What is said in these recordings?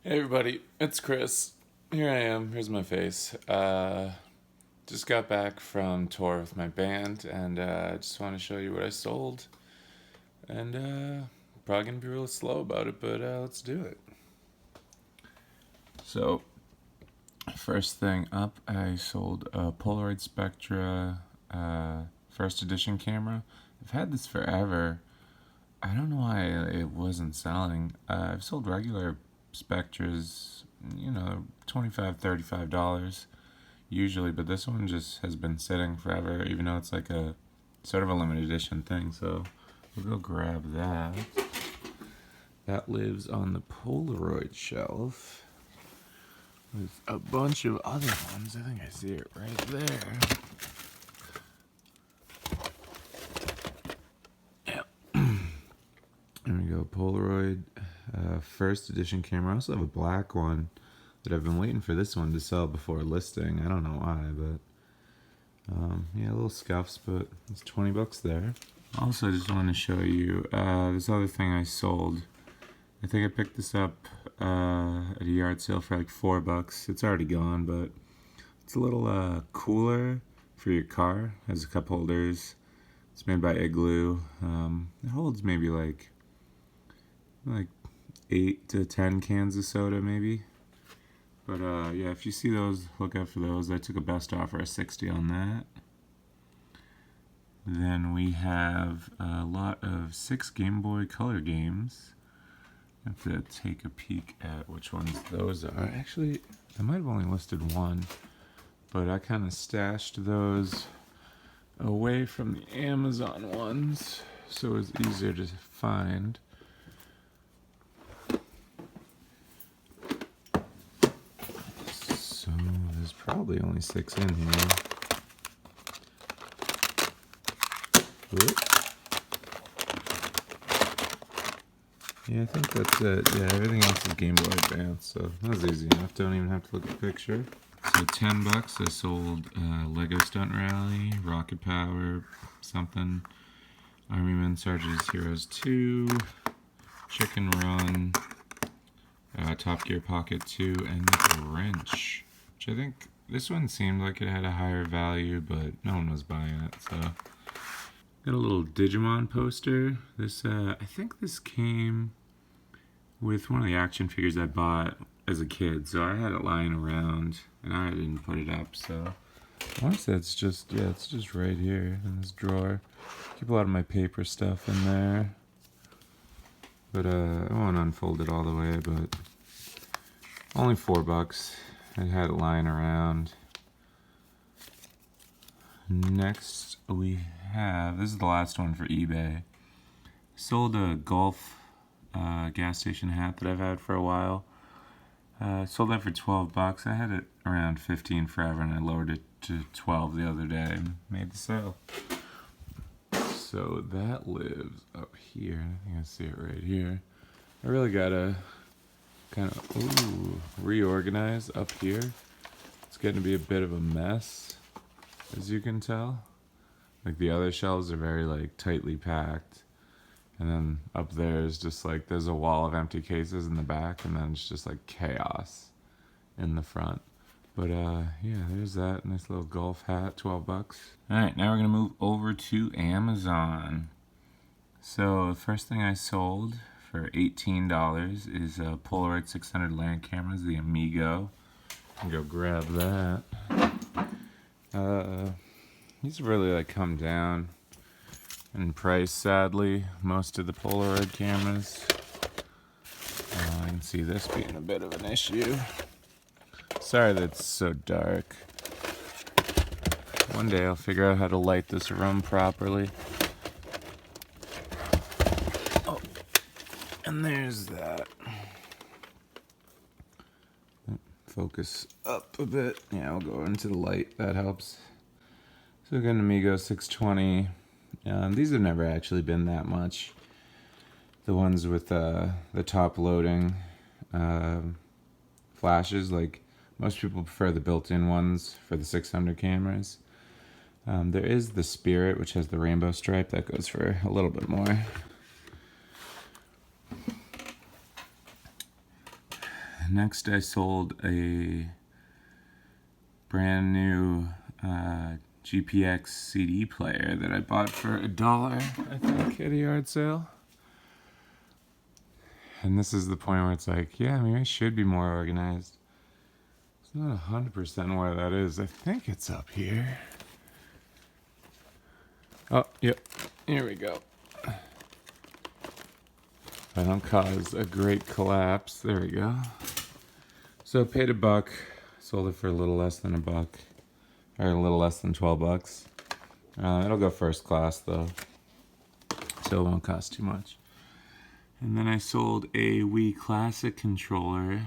Hey everybody, it's Chris. Here I am. Here's my face. Just got back from tour with my band, and I just want to show you what I sold. And probably gonna be real slow about it, but let's do it. So, first thing up, I sold a Polaroid Spectra first edition camera. I've had this forever. I don't know why it wasn't selling. I've sold regular Spectras, $25, $35 usually, but this one just has been sitting forever, even though it's like a sort of a limited edition thing. So we'll go grab that. That lives on the Polaroid shelf with a bunch of other ones. I think I see it right there. There we go, Polaroid first edition camera. I also have a black one that I've been waiting for this one to sell before listing. I don't know why, but yeah, little scuffs, but it's $20 there. Also, I just wanted to show you this other thing I sold. I think I picked this up at a yard sale for like $4. It's already gone, but it's a little cooler for your car. It has cup holders. It's made by Igloo. It holds maybe like 8 to 10 cans of soda maybe. But yeah, if you see those, look out for those. I took a best offer of 60 on that. Then we have a lot of 6 Game Boy Color games. I have to take a peek at which ones those are. Actually, I might have only listed one, but I kind of stashed those away from the Amazon ones, so it's easier to find. So there's probably only 6 in here. Whoop. Yeah, I think that's it. Yeah, everything else is Game Boy Advance, so that was easy enough. Don't even have to look at the picture. So $10, I sold Lego Stunt Rally, Rocket Power, something, Army Men Sarge's Heroes 2, Chicken Run, Top Gear Pocket 2, and the Grinch, which I think this one seemed like it had a higher value, but no one was buying it, so. Got a little Digimon poster. This, I think this came with one of the action figures I bought as a kid, so I had it lying around, and I didn't put it up, so. I want to say it's just right here in this drawer. Keep a lot of my paper stuff in there. But I won't unfold it all the way, but only $4. I had it lying around. Next we have, this is the last one for eBay. Sold a Golf gas station hat that I've had for a while. Sold that for $12. I had it around 15 forever, and I lowered it to 12 the other day and made the sale. So that lives up here. I think I see it right here. I really gotta kind of reorganize up here. It's getting to be a bit of a mess, as you can tell. Like the other shelves are very like tightly packed, and then up there is just like there's a wall of empty cases in the back, and then it's just like chaos in the front. But yeah, there's that nice little golf hat, $12. All right, now we're gonna move over to Amazon. So the first thing I sold for $18 is a Polaroid 600 land cameras, the Amigo. I'll go grab that. These really like come down in price, sadly. Most of the Polaroid cameras. I can see this being a bit of an issue. Sorry that it's so dark. One day I'll figure out how to light this room properly. Oh, and there's that. Focus up a bit. Yeah, I'll go into the light. That helps. So we got an Amigo 620. These have never actually been that much. The ones with the top loading flashes, like most people prefer the built-in ones for the 600 cameras. There is the Spirit, which has the rainbow stripe. That goes for a little bit more. next I sold a brand new GPX CD player that I bought for $1, I think, at a yard sale. And this is the point where it's like, yeah, maybe I should be more organized. It's not 100% where that is. I think it's up here. Oh, yep. Here we go. I don't cause a great collapse. There we go. So paid $1. Sold it for a little less than $1. Or a little less than $12. It'll go first class though. So it won't cost too much. And then I sold a Wii Classic controller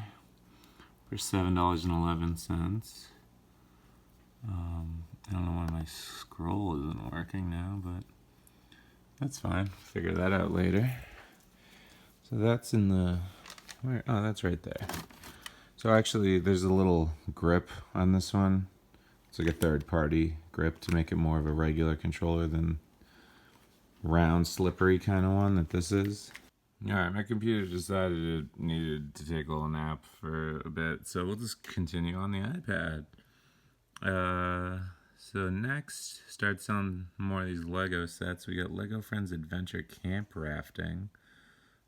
for $7.11. I don't know why my scroll isn't working now, but that's fine. Figure that out later. So that's in the... Where? Oh, that's right there. So actually, there's a little grip on this one. It's like a third-party grip to make it more of a regular controller than round, slippery kind of one that this is. Alright, my computer decided it needed to take a little nap for a bit, so we'll just continue on the iPad. So next, start selling more of these Lego sets. We got Lego Friends Adventure Camp Rafting.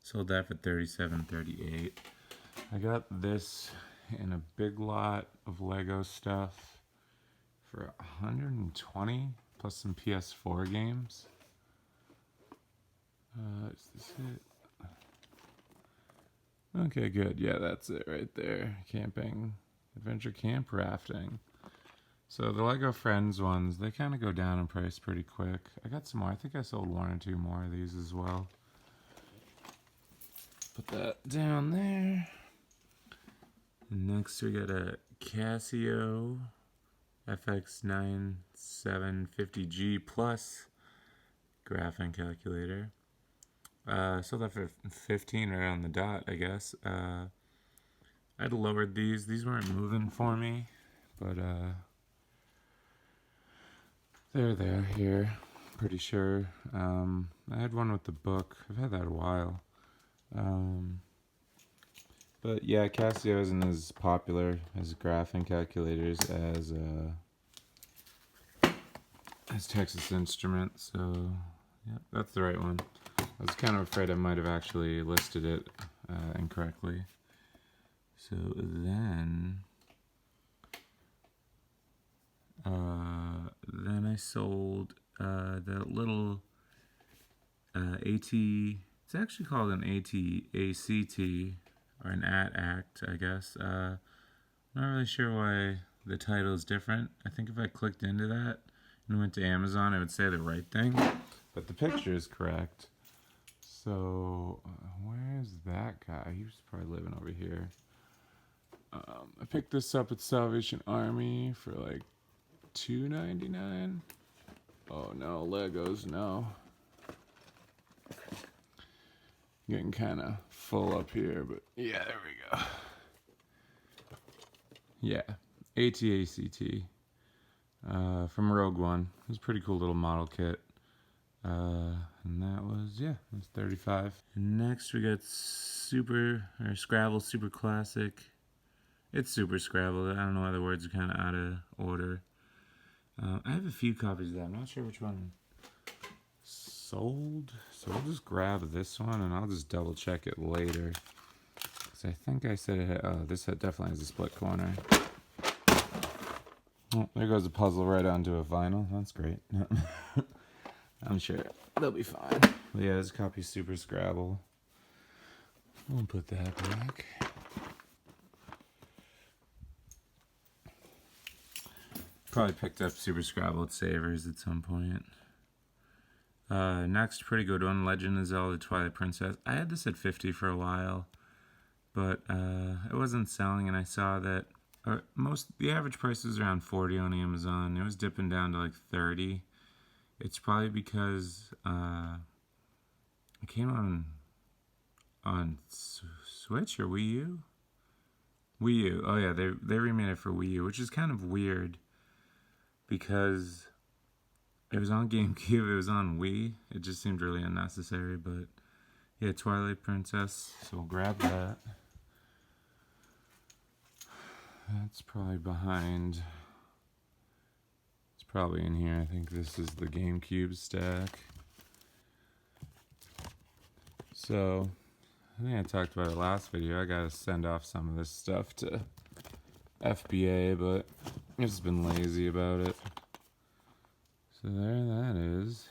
Sold that for $37.38. I got this in a Big Lot of Lego stuff for $120 plus some PS4 games. Is this it? Okay, good. Yeah, that's it right there. Camping, adventure camp rafting. So the Lego Friends ones, they kind of go down in price pretty quick. I got some more. I think I sold 1 or 2 more of these as well. Put that down there. And next we got a Casio FX9750G Plus graphing calculator. Sold that for $15 right on the dot, I guess. I'd lowered these. These weren't moving for me, but they're there here. Pretty sure. I had one with the book. I've had that a while. But yeah, Casio isn't as popular as graphing calculators as Texas Instruments. So yeah, that's the right one. I was kind of afraid I might have actually listed it incorrectly. So then I sold the little AT. It's actually called an AT-ACT or an AT-ACT, I guess. Not really sure why the title is different. I think if I clicked into that and went to Amazon, it would say the right thing, but the picture is correct. So, where's that guy? He was probably living over here. I picked this up at Salvation Army for like $2.99. Oh no, Legos, no. Getting kind of full up here, but yeah, there we go. Yeah, AT-ACT from Rogue One. It was a pretty cool little model kit. And that was, yeah, it was $35. And next we got Scrabble Super Classic. It's Super Scrabble. I don't know why the words are kind of out of order. I have a few copies of that. I'm not sure which one sold. So we'll just grab this one and I'll just double check it later. Because I think I said it had, this definitely has a split corner. Oh, there goes the puzzle right onto a vinyl. That's great. I'm sure they'll be fine. But yeah, this copy's Super Scrabble. We'll put that back. Probably picked up Super Scrabble at Savers at some point. Next, pretty good one, Legend of Zelda Twilight Princess. I had this at $50 for a while, but it wasn't selling, and I saw that the average price was around $40 on Amazon. It was dipping down to like $30. It's probably because it came on Switch or Wii U? Wii U. Oh yeah, they remade it for Wii U, which is kind of weird because it was on GameCube, it was on Wii. It just seemed really unnecessary, but yeah, Twilight Princess. So we'll grab that. That's probably behind. It's probably in here. I think this is the GameCube stack. So, I think I talked about it last video. I gotta send off some of this stuff to FBA, but I've just been lazy about it. So there that is.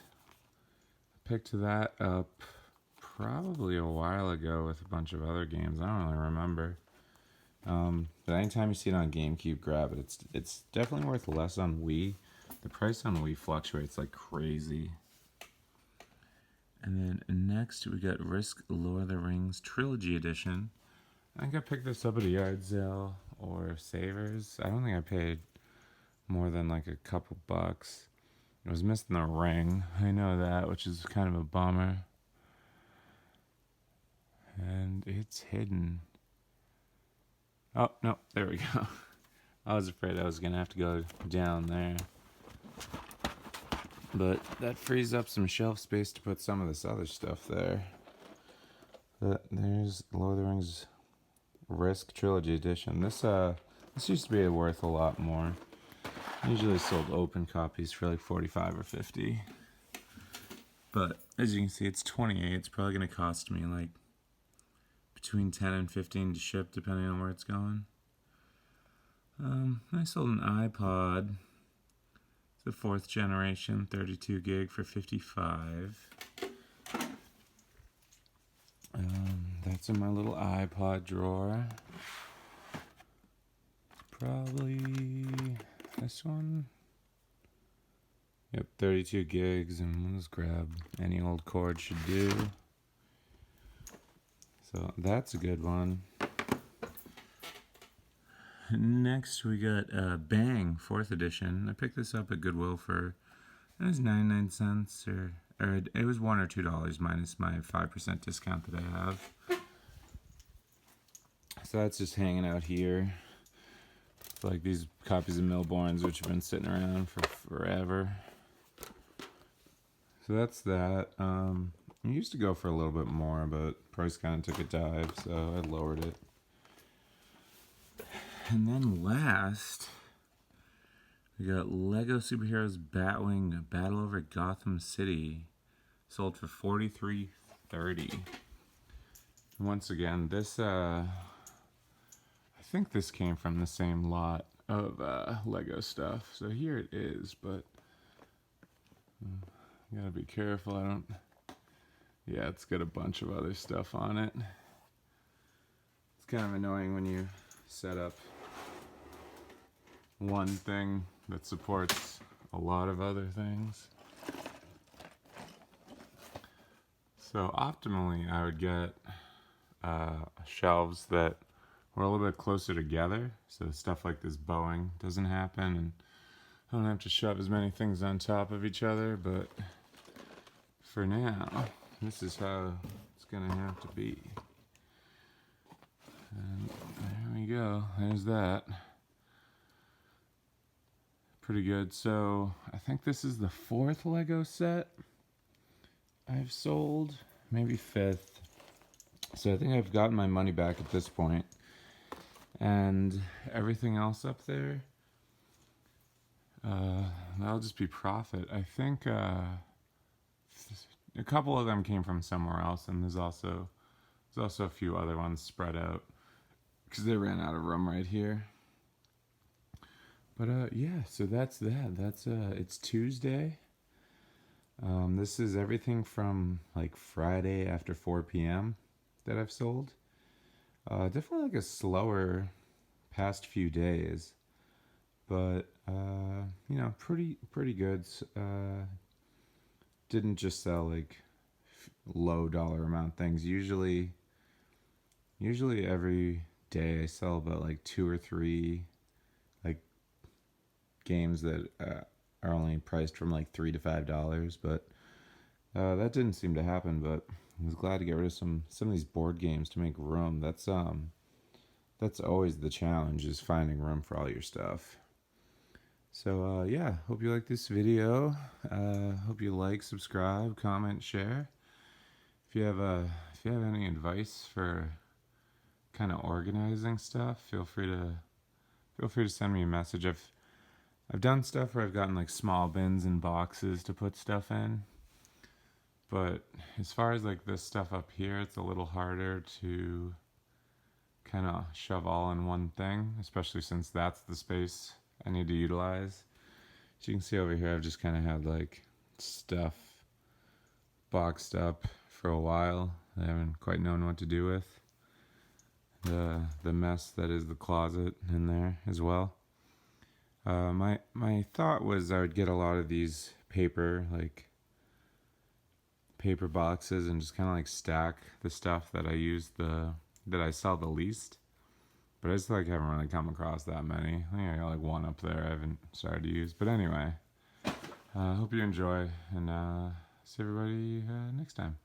I picked that up probably a while ago with a bunch of other games. I don't really remember. But anytime you see it on GameCube, grab it. It's definitely worth less on Wii. The price on Wii fluctuates like crazy. And then next we got Risk Lord of the Rings Trilogy Edition. I think I picked this up at a yard sale or Savers. I don't think I paid more than like a couple bucks. It was missing the ring. I know that, which is kind of a bummer. And it's hidden. Oh, no, there we go. I was afraid I was going to have to go down there. But that frees up some shelf space to put some of this other stuff there. But there's Lord of the Rings Risk Trilogy Edition. This used to be worth a lot more. I usually sold open copies for like 45 or 50. But as you can see, it's 28. It's probably going to cost me like between 10 and 15 to ship, depending on where it's going. I sold an iPod. It's the 4th generation, 32 gig for 55. That's in my little iPod drawer. Probably this one. Yep, 32 gigs, and we'll just grab any old cord should do. So that's a good one. Next we got Bang 4th edition. I picked this up at Goodwill for, it was 99 cents or it was $1 or $2 minus my 5% discount that I have. So that's just hanging out here. It's like these copies of Millborns, which have been sitting around for forever. So that's that. It used to go for a little bit more, but price kind of took a dive, so I lowered it. And then last, we got Lego Superheroes Batwing Battle Over Gotham City, sold for $43.30. Once again, this I think this came from the same lot of Lego stuff. So here it is, but you gotta be careful. Yeah, it's got a bunch of other stuff on it. It's kind of annoying when you set up one thing that supports a lot of other things. So optimally, I would get shelves that were a little bit closer together, so stuff like this bowing doesn't happen, and I don't have to shove as many things on top of each other. But for now, this is how it's gonna have to be. And there we go. There's that. Pretty good. So I think this is the 4th Lego set I've sold, maybe 5th. So I think I've gotten my money back at this point. And everything else up there, that'll just be profit. I think a couple of them came from somewhere else, and there's also a few other ones spread out because they ran out of room right here. But yeah, so that's that. That's it's Tuesday. This is everything from like Friday after 4 p.m. that I've sold. Definitely like a slower past few days, but you know, pretty good. Didn't just sell like low dollar amount things. Usually every day I sell about like 2 or 3 like games that are only priced from like $3 to $5, but that didn't seem to happen. But I was glad to get rid of some of these board games to make room. That's always the challenge, is finding room for all your stuff. So yeah, hope you like this video. Hope you like, subscribe, comment, share. If you have any advice for kind of organizing stuff, feel free to feel free to send me a message. I've done stuff where I've gotten like small bins and boxes to put stuff in, but as far as like this stuff up here, it's a little harder to kind of shove all in one thing, especially since that's the space I need to utilize. So you can see over here, I've just kind of had like stuff boxed up for a while. I haven't quite known what to do with. The mess that is the closet in there as well. My thought was I would get a lot of these paper boxes and just kind of like stack the stuff that I sell the least. But I just like haven't really come across that many. I think I got like one up there I haven't started to use. But anyway, hope you enjoy, and see everybody next time.